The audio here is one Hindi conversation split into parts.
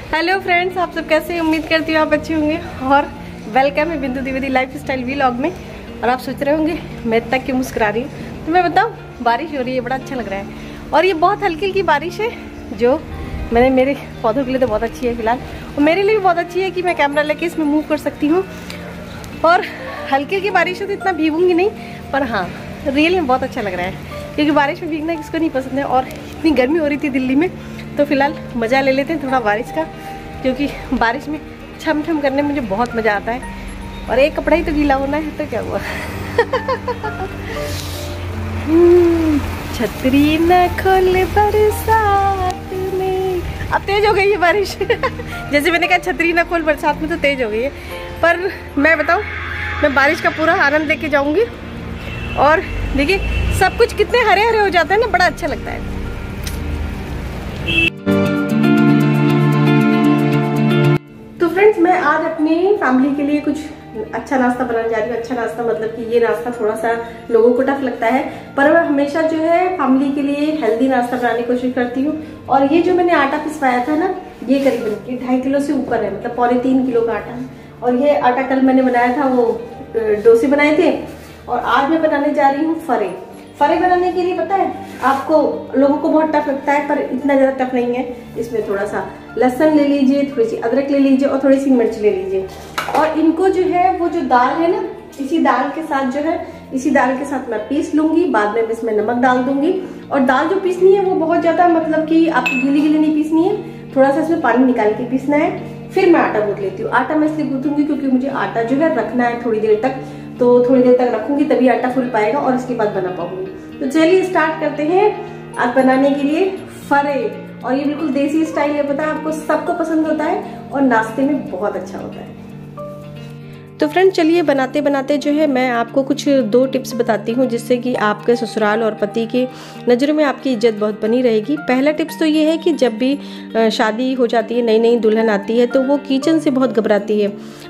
हेलो फ्रेंड्स, आप सब कैसे हैं? उम्मीद करती हूँ आप अच्छे होंगे। और वेलकम है बिंदु द्विवेदी लाइफ स्टाइल व्लॉग में। और आप सोच रहे होंगे मैं इतना क्यों मुस्कुरा रही हूँ, तो मैं बताऊँ, बारिश हो रही है, बड़ा अच्छा लग रहा है। और ये बहुत हल्की हल्की बारिश है, जो मैंने मेरे पौधों के लिए तो बहुत अच्छी है फिलहाल, और मेरे लिए भी बहुत अच्छी है कि मैं कैमरा लेके इसमें मूव कर सकती हूँ। और हल्की हल्की बारिश है तो इतना भीगूंगी नहीं, पर हाँ रियल में बहुत अच्छा लग रहा है, क्योंकि बारिश में भीगना किसको नहीं पसंद है। और इतनी गर्मी हो रही थी दिल्ली में, तो फिलहाल मज़ा ले लेते हैं थोड़ा बारिश का, क्योंकि बारिश में छम छम करने में मुझे बहुत मज़ा आता है। और एक कपड़ा ही तो गीला होना है, तो क्या हुआ। छतरी न खोले बरसात में। अब तेज हो गई है बारिश। जैसे मैंने कहा छतरी न खोल बरसात में, तो तेज हो गई है। पर मैं बताऊँ, मैं बारिश का पूरा आनंद लेके जाऊंगी। और देखिए सब कुछ कितने हरे हरे हो जाते हैं ना, बड़ा अच्छा लगता है। तो फ्रेंड्स, मैं आज अपनी फैमिली के लिए कुछ अच्छा नाश्ता बनाने जा रही हूँ। अच्छा नाश्ता मतलब कि ये नाश्ता थोड़ा सा लोगों को टफ लगता है, पर मैं हमेशा जो है फैमिली के लिए हेल्दी नाश्ता बनाने की कोशिश करती हूँ। और ये जो मैंने आटा पिसवाया था ना, ये करीबन 2.5 किलो से ऊपर है, मतलब 3.25 किलो का आटा। और ये आटा कल मैंने बनाया था, वो डोसे बनाए थे। और आज मैं बनाने जा रही हूँ फरे। फरे बनाने के लिए पता है आपको, लोगों को बहुत टफ लगता है, पर इतना ज्यादा टफ नहीं है। इसमें थोड़ा सा लहसुन ले लीजिए, थोड़ी सी अदरक ले लीजिए और थोड़ी सी मिर्च ले लीजिए। और इनको जो है, वो जो दाल है ना, इसी दाल के साथ जो है, इसी दाल के साथ मैं पीस लूंगी। बाद में इसमें नमक डाल दूंगी। और दाल जो पीसनी है वो बहुत ज्यादा, मतलब कि आपको गीली गीली नहीं पीसनी है, थोड़ा सा इसमें पानी निकाल के पीसना है। फिर मैं आटा गूंथ लेती हूँ। आटा मैं इसलिए गूंथूंगी क्योंकि मुझे आटा जो है रखना है थोड़ी देर तक, तो थोड़ी देर तक रखूंगी तभी आटा फूल पाएगा और इसके बाद बना पाऊंगी। तो चलिए स्टार्ट करते हैं आज बनाने के लिए फरे। और ये बिल्कुल देसी स्टाइल है, पता है आपको, सबको पसंद होता है और नाश्ते में बहुत अच्छा होता है। तो फ्रेंड चलिए बनाते बनाते जो है मैं आपको कुछ 2 टिप्स बताती हूँ, जिससे कि आपके ससुराल और पति की नज़रों में आपकी इज्जत बहुत बनी रहेगी। पहला टिप्स तो ये है कि जब भी शादी हो जाती है, नई नई दुल्हन आती है, तो वो किचन से बहुत घबराती है।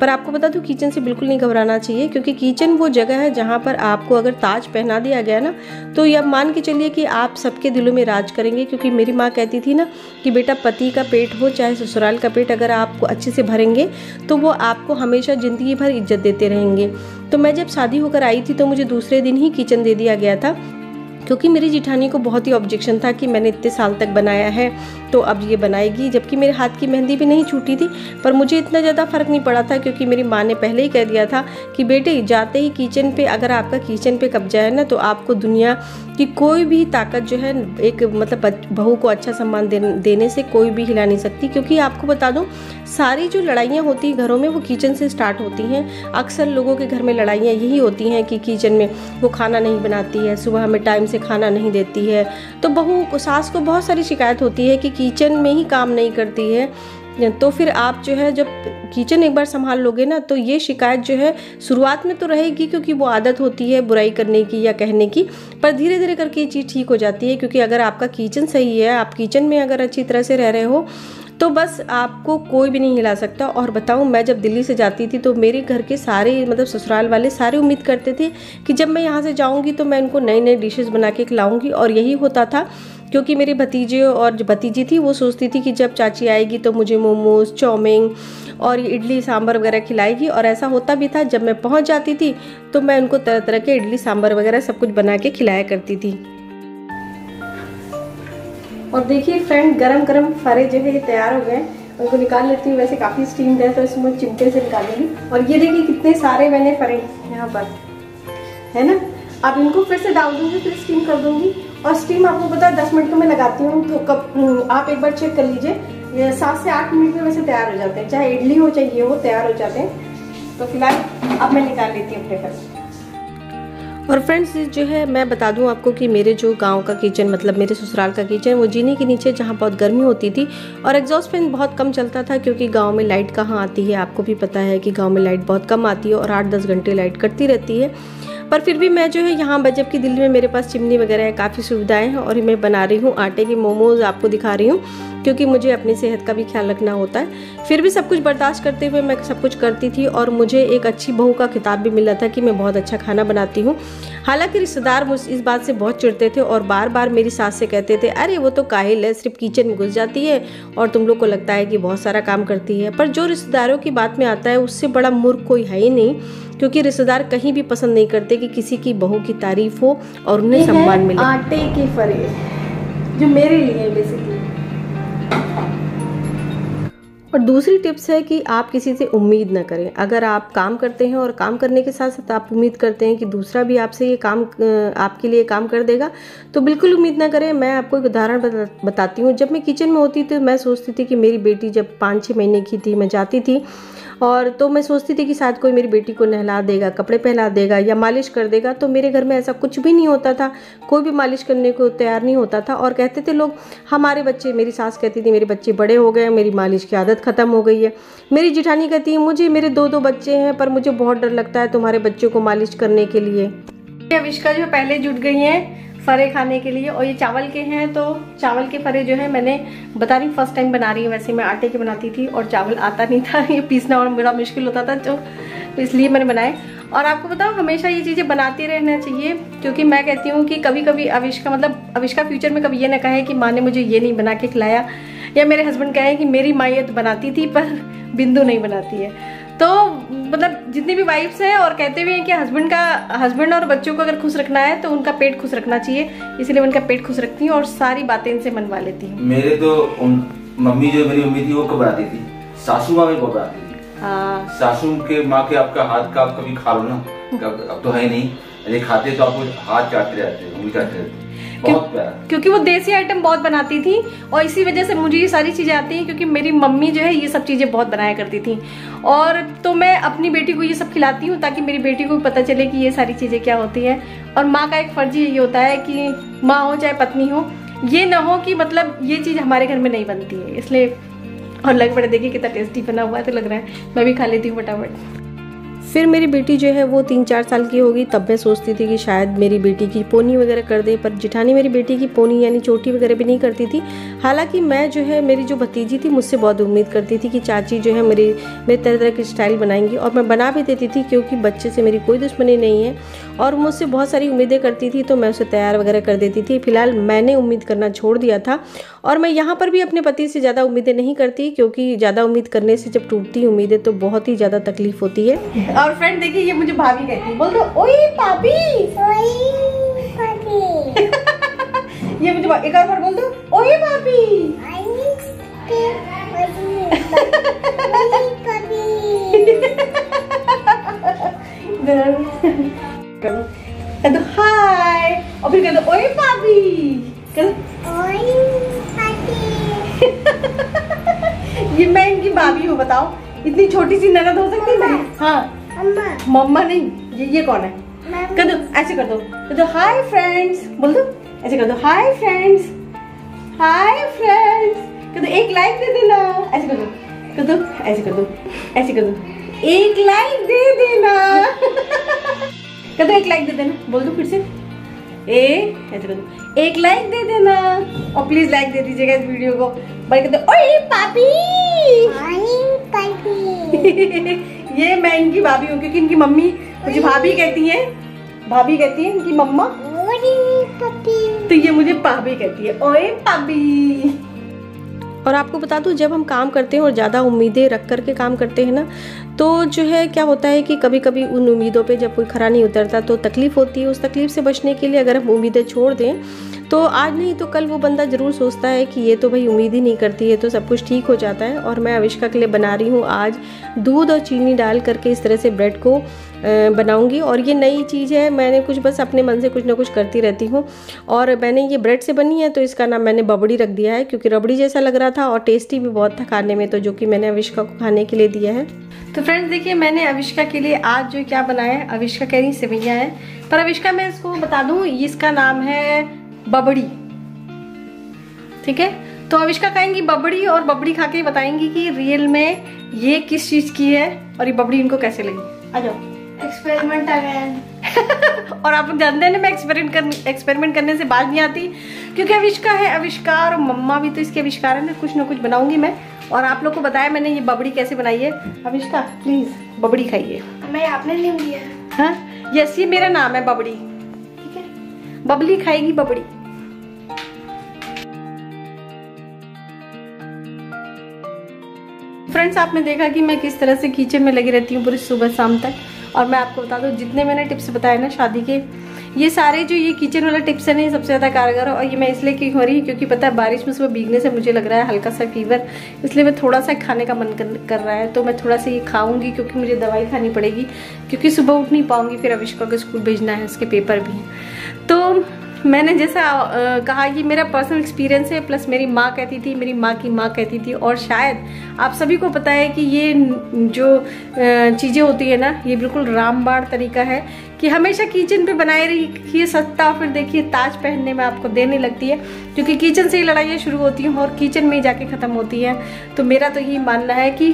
पर आपको बता दूँ, किचन से बिल्कुल नहीं घबराना चाहिए, क्योंकि किचन वो जगह है जहाँ पर आपको अगर ताज पहना दिया गया ना, तो ये मान के चलिए कि आप सबके दिलों में राज करेंगे। क्योंकि मेरी माँ कहती थी ना कि बेटा, पति का पेट हो चाहे ससुराल का पेट, अगर आपको अच्छे से भरेंगे तो वो आपको हमेशा ज़िंदगी भर इज्जत देते रहेंगे। तो मैं जब शादी होकर आई थी, तो मुझे दूसरे दिन ही किचन दे दिया गया था, क्योंकि मेरी जिठानी को बहुत ही ऑब्जेक्शन था कि मैंने इतने साल तक बनाया है तो अब ये बनाएगी। जबकि मेरे हाथ की मेहंदी भी नहीं छूटी थी, पर मुझे इतना ज़्यादा फर्क नहीं पड़ा था, क्योंकि मेरी माँ ने पहले ही कह दिया था कि बेटे, जाते ही किचन पे, अगर आपका किचन पे कब्जा है ना, तो आपको दुनिया की कोई भी ताकत जो है, एक मतलब बहू को अच्छा सम्मान देने से कोई भी हिला नहीं सकती। क्योंकि आपको बता दूं, सारी जो लड़ाइयाँ होती हैं घरों में, वो किचन से स्टार्ट होती हैं। अक्सर लोगों के घर में लड़ाइयाँ यही होती हैं कि किचन में वो खाना नहीं बनाती है, सुबह हमें टाइम से खाना नहीं देती है, तो बहू को, सास को बहुत सारी शिकायत होती है कि किचन में ही काम नहीं करती है। तो फिर आप जो है, जब किचन एक बार संभाल लोगे ना, तो ये शिकायत जो है शुरुआत में तो रहेगी, क्योंकि वो आदत होती है बुराई करने की या कहने की, पर धीरे धीरे करके ये चीज़ ठीक हो जाती है। क्योंकि अगर आपका किचन सही है, आप किचन में अगर अच्छी तरह से रह रहे हो, तो बस आपको कोई भी नहीं हिला सकता। और बताऊं, मैं जब दिल्ली से जाती थी, तो मेरे घर के सारे, मतलब ससुराल वाले सारे उम्मीद करते थे कि जब मैं यहाँ से जाऊँगी तो मैं उनको नई नई डिशेस बना के खिलाऊँगी। और यही होता था, क्योंकि मेरे भतीजे और जो भतीजी थी, वो सोचती थी कि जब चाची आएगी तो मुझे मोमोज, चाउमीन और इडली सांभर वगैरह खिलाएगी। और ऐसा होता भी था। जब मैं पहुँच जाती थी तो मैं उनको तरह तरह के इडली सांभर वगैरह सब कुछ बना के खिलाया करती थी। और देखिए फ्रेंड, गरम गरम फरे जो है ये तैयार हो गए। उनको निकाल लेती हूँ। वैसे काफ़ी स्टीम्ड है, तो इसमें चिमटे से निकालूंगी। और ये देखिए कितने सारे मैंने फरे यहाँ पर है ना। अब इनको फिर से डाल दूंगी, फिर स्टीम कर दूंगी। और स्टीम आपको पता है 10 मिनट तो मैं लगाती हूँ, तो कब आप एक बार चेक कर लीजिए, ये 7 से 8 मिनट में वैसे तैयार हो जाते हैं, चाहे इडली हो चाहे ये हो, तैयार हो जाते हैं। तो फिलहाल अब मैं निकाल लेती हूँ अपने फरे। और फ्रेंड्स जो है, मैं बता दूं आपको कि मेरे जो गांव का किचन, मतलब मेरे ससुराल का किचन, वो जीने के नीचे, जहां बहुत गर्मी होती थी और एग्जॉस्ट फैन बहुत कम चलता था। क्योंकि गांव में लाइट कहाँ आती है, आपको भी पता है कि गांव में लाइट बहुत कम आती है और 8-10 घंटे लाइट कटती रहती है। पर फिर भी मैं जो है यहाँ, जबकि दिल्ली में मेरे पास चिमनी वगैरह है, काफ़ी सुविधाएं हैं। और मैं बना रही हूँ आटे के मोमोज, आपको दिखा रही हूँ। क्योंकि मुझे अपनी सेहत का भी ख्याल रखना होता है। फिर भी सब कुछ बर्दाश्त करते हुए मैं सब कुछ करती थी और मुझे एक अच्छी बहू का खिताब भी मिला था कि मैं बहुत अच्छा खाना बनाती हूँ। हालांकि रिश्तेदार मुझ इस बात से बहुत चिढ़ते थे और बार बार मेरी सास से कहते थे, अरे वो तो काहिल है, सिर्फ किचन में घुस जाती है और तुम लोग को लगता है कि बहुत सारा काम करती है। पर जो रिश्तेदारों की बात में आता है उससे बड़ा मूर्ख कोई है ही नहीं, क्योंकि रिश्तेदार कहीं भी पसंद नहीं करते कि किसी की बहू की तारीफ हो और उन्हें सम्मान मिले। आटे के फरे जो मेरे लिए बेसिकली। और दूसरी टिप्स है कि आप किसी से उम्मीद ना करें। अगर आप काम करते हैं और काम करने के साथ साथ आप उम्मीद करते हैं कि दूसरा भी आपसे ये काम आपके लिए काम कर देगा, तो बिल्कुल उम्मीद ना करें। मैं आपको एक उदाहरण बताती हूँ। जब मैं किचन में होती थी तो मैं सोचती थी कि मेरी बेटी जब 5-6 महीने की थी, मैं जाती थी और तो मैं सोचती थी कि शायद कोई मेरी बेटी को नहला देगा, कपड़े पहना देगा या मालिश कर देगा। तो मेरे घर में ऐसा कुछ भी नहीं होता था, कोई भी मालिश करने को तैयार नहीं होता था। और कहते थे लोग, हमारे बच्चे, मेरी सास कहती थी मेरे बच्चे बड़े हो गए, मेरी मालिश की आदत ख़त्म हो गई है। मेरी जिठानी कहती है, मुझे मेरे 2 बच्चे हैं पर मुझे बहुत डर लगता है तुम्हारे बच्चों को मालिश करने के लिए। अविष्का जो पहले जुट गई हैं फरे खाने के लिए। और ये चावल के हैं, तो चावल के फरे जो है मैंने बता रही फर्स्ट टाइम बना रही हूँ। वैसे मैं आटे के बनाती थी और चावल आता नहीं था, ये पीसना और बड़ा मुश्किल होता था, तो इसलिए मैंने बनाए। और आपको बताओ, हमेशा ये चीज़ें बनाती रहना चाहिए, क्योंकि मैं कहती हूँ कि कभी कभी अविष्का फ्यूचर में कभी ये ना कहे कि माँ ने मुझे ये नहीं बना के खिलाया, या मेरे हस्बैंड कहे कि मेरी माँ ये तो बनाती थी पर बिंदु नहीं बनाती है। तो मतलब जितनी भी वाइफ्स हैं और कहते भी हैं कि हस्बैंड और बच्चों को अगर खुश रखना है तो उनका पेट खुश रखना चाहिए, इसलिए मैं उनका पेट खुश रखती हूँ और सारी बातें इनसे मनवा लेती हूँ। मेरे तो मम्मी जो मेरी मम्मी थी वो कब बनाती थी, सासू माँ में बहुत बनाती थी। हाँ, सासू के माँ के आपका हाथ का आप कभी खा लो ना, अब तो है नहीं, यदि खाते तो आपको हाथ चाटते रहते, उंगली चाटते रहते। क्योंकि वो देसी आइटम बहुत बनाती थी और इसी वजह से मुझे ये सारी चीजें आती हैं, क्योंकि मेरी मम्मी जो है ये सब चीजें बहुत बनाया करती थी। और तो मैं अपनी बेटी को ये सब खिलाती हूँ ताकि मेरी बेटी को पता चले कि ये सारी चीजें क्या होती है। और माँ का एक फर्ज ये होता है कि माँ हो चाहे पत्नी हो, ये ना हो कि मतलब ये चीज हमारे घर में नहीं बनती है, इसलिए। और लग पड़े, देखिए कितना टेस्टी बना हुआ है, तो लग रहा है मैं भी खा लेती हूँ फटाफट। फिर मेरी बेटी जो है वो 3-4 साल की होगी, तब मैं सोचती थी कि शायद मेरी बेटी की पोनी वगैरह कर दे, पर जिठानी मेरी बेटी की पोनी यानी चोटी वगैरह भी नहीं करती थी। हालांकि मैं जो है, मेरी जो भतीजी थी मुझसे बहुत उम्मीद करती थी कि चाची जो है मेरे तरह तरह की स्टाइल बनाएंगी, और मैं बना भी देती थी, क्योंकि बच्चे से मेरी कोई दुश्मनी नहीं है और मुझसे बहुत सारी उम्मीदें करती थी, तो मैं उसे तैयार वगैरह कर देती थी। फिलहाल मैंने उम्मीद करना छोड़ दिया था और मैं यहाँ पर भी अपने पति से ज़्यादा उम्मीदें नहीं करती, क्योंकि ज़्यादा उम्मीद करने से जब टूटती उम्मीदें तो बहुत ही ज़्यादा तकलीफ होती है। और फ्रेंड देखिए, ये मुझे भाभी कहती है, बोल दो ओए भाभी, ओए भाभी। ये मुझे एक और बार बोल दो, ओए भाभी। कह दो हाय, और फिर कह दो ओए भाभी, कह दो ओए भाभी। ये मैं इनकी भाभी हूँ, बताओ इतनी छोटी सी ननद हो सकती है? हाँ, मम्मा नहीं, ये कौन है? कर दो, ऐसे कर दो हाय फ्रेंड्स, बोल दो, ऐसे कर दो हाय फ्रेंड्स, हाय फ्रेंड्स। कर दो एक लाइक दे देना, ऐसे कर दो, ऐसे कर दो, ऐसे कर दो, एक लाइक दे देना। कर दो एक लाइक दे देना, बोल दो फिर से, ऐसे कर दो, एक लाइक दे देना। और प्लीज लाइक दे दीजिएगा इस वीडियो को। बड़े कर दो, ओए पापी, ये मैं इनकी भाभी हूँ, क्योंकि इनकी मम्मी मुझे भाभी कहती है, इनकी मम्मा, तो ये मुझे भाभी कहती है, ओए भाभी। और आपको बता दूं, जब हम काम करते हैं और ज़्यादा उम्मीदें रख करके काम करते हैं ना, तो जो है क्या होता है कि कभी कभी उन उम्मीदों पे जब कोई खरा नहीं उतरता तो तकलीफ़ होती है। उस तकलीफ़ से बचने के लिए अगर हम उम्मीदें छोड़ दें तो आज नहीं तो कल वो बंदा ज़रूर सोचता है कि ये तो भाई उम्मीद ही नहीं करती है, तो सब कुछ ठीक हो जाता है। और मैं अविष्का के लिए बना रही हूँ आज दूध और चीनी डाल करके इस तरह से ब्रेड को बनाऊंगी। और ये नई चीज़ है, मैंने कुछ बस अपने मन से कुछ ना कुछ करती रहती हूँ। और मैंने ये ब्रेड से बनी है तो इसका नाम मैंने बबड़ी रख दिया है, क्योंकि रबड़ी जैसा लग रहा था और टेस्टी भी बहुत था खाने में, तो जो कि मैंने अविष्का को खाने के लिए दिया है। तो फ्रेंड्स देखिए, मैंने अविष्का के लिए आज जो क्या बनाया है, अविष्का कह रही सेवैयाँ है, पर अविष्का मैं इसको बता दूँ, इसका नाम है बबड़ी, ठीक है। तो अविष्का खाएंगी बबड़ी और बबड़ी खा के बताएंगी कि रियल में ये किस चीज की है और ये बबड़ी इनको कैसे लगी। आ जाओ, एक्सपेरिमेंट अगेन। और आप लोग जानते हैं ना, मैं एक्सपेरिमेंट करने से बाज नहीं आती, क्योंकि आविष्का है आविष्कार, मम्मा भी तो इसके आविष्कार है ना कुछ बनाऊंगी मैं। और आप लोग को बताया मैंने ये बबड़ी कैसे बनाई है। आविष्का प्लीज बबड़ी खाइए। मैं आपने ले लिया। हाँ यस, ये मेरा नाम है बबड़ी, ठीक है। बबली खाएगी बबड़ी। फ्रेंड्स आपने देखा कि मैं किस तरह से किचन में लगी रहती हूँ पूरी सुबह शाम तक। और मैं आपको बता दूँ जितने मैंने टिप्स बताए ना शादी के, ये सारे जो ये किचन वाला टिप्स है ना ये सबसे ज़्यादा कारगर है। और ये मैं इसलिए क्यों हो रही है क्योंकि पता है बारिश में सुबह भीगने से मुझे लग रहा है हल्का सा फीवर, इसलिए मैं थोड़ा सा खाने का मन कर रहा है। तो मैं थोड़ा सा ये खाऊंगी क्योंकि मुझे दवाई खानी पड़ेगी, क्योंकि सुबह उठ नहीं पाऊंगी, फिर आविष्का को स्कूल भेजना है, उसके पेपर भी हैं। तो मैंने जैसा कहा ये मेरा पर्सनल एक्सपीरियंस है, प्लस मेरी माँ कहती थी, मेरी माँ की माँ कहती थी, और शायद आप सभी को पता है कि ये जो चीज़ें होती है ना ये बिल्कुल रामबाण तरीका है कि हमेशा किचन पे बनाए रहिए सत्ता, फिर देखिए ताज पहनने में आपको देने लगती है, क्योंकि किचन से ही लड़ाइयाँ शुरू होती हैं और किचन में ही जाके ख़त्म होती हैं। तो मेरा तो यही मानना है कि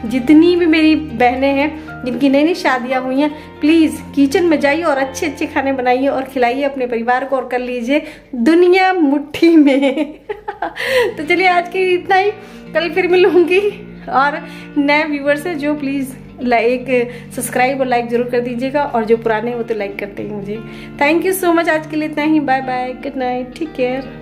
जितनी भी मेरी बहनें हैं जिनकी नई नई शादियाँ हुई हैं, प्लीज़ किचन में जाइए और अच्छे अच्छे खाने बनाइए और खिलाइए अपने परिवार को, और कर लीजिए दुनिया मुट्ठी में। तो चलिए आज के इतना ही, कल फिर मिलूंगी। और नए व्यूवर्स हैं जो प्लीज़ लाइक सब्सक्राइब और लाइक जरूर कर दीजिएगा, और जो पुराने वो तो लाइक करते हैं मुझे। थैंक यू सो मच, आज के लिए इतना ही। Bye bye, good night, take care.